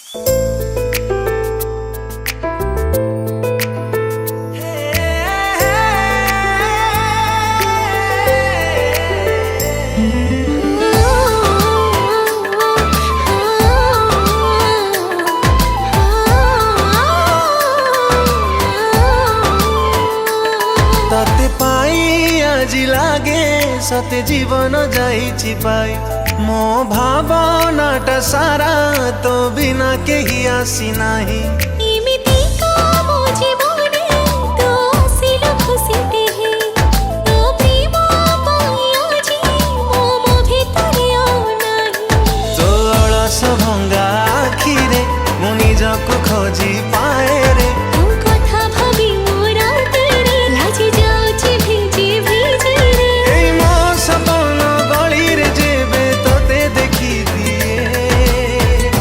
तते पाई आजी लागे सते जीवन जाइछि पाई मो भावनाटा सारा तो बिना केही आसी नाही। भंगा आखिरे मु निजको खोजी पाए रे कथा भाबी मोरा तेरे लाजी जाउछि भिजी भिजी रे एई मो सपन गली रे जेबे तोते देखी दिए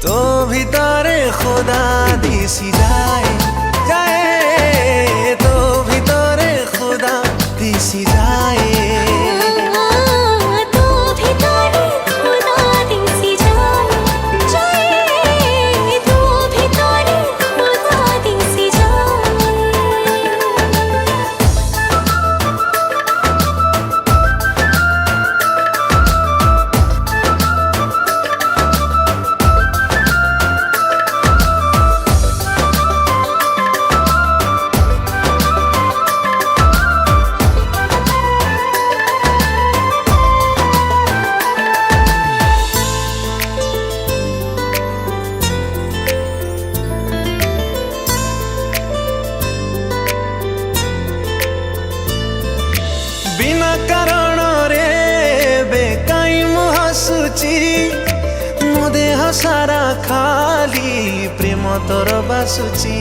तो भितरे खुदा दिसी जाए जाए तो भितरे खुदा दिसी जाए। बिना कारण रे बेकाई मु हसुची मो देह सारा खाली प्रेम तोर बासुची।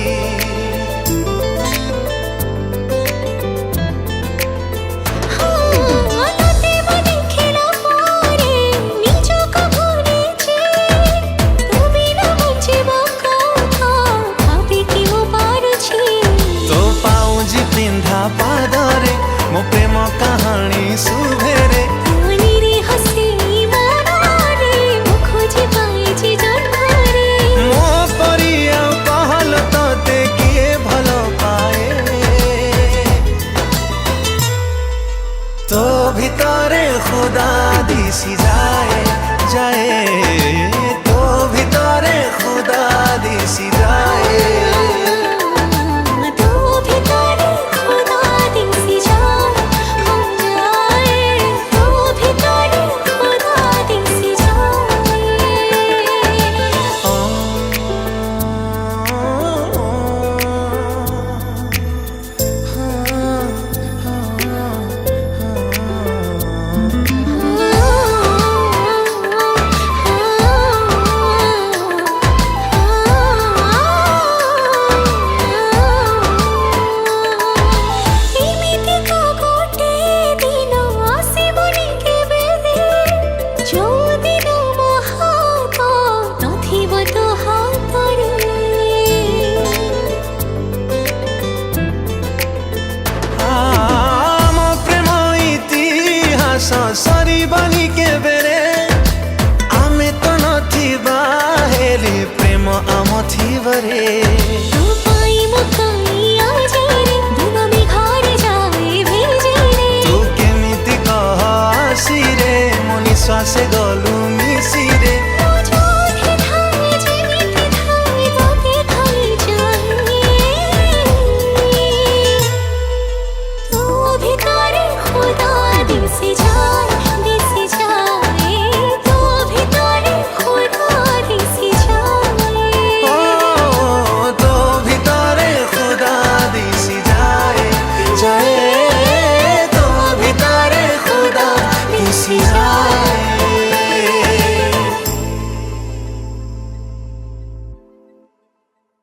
तो पाउजी पिंधा पादरे मो प्रेम कहानी सुभेरे मो परिया कहल तते किए भल पाए तो भितरे खुदा दिसी जाए जाए तो भितरे खुदा दिसी जाए। सरी बनी के बेरे आमे तो नथिबा हेले प्रेम आम थिबरे।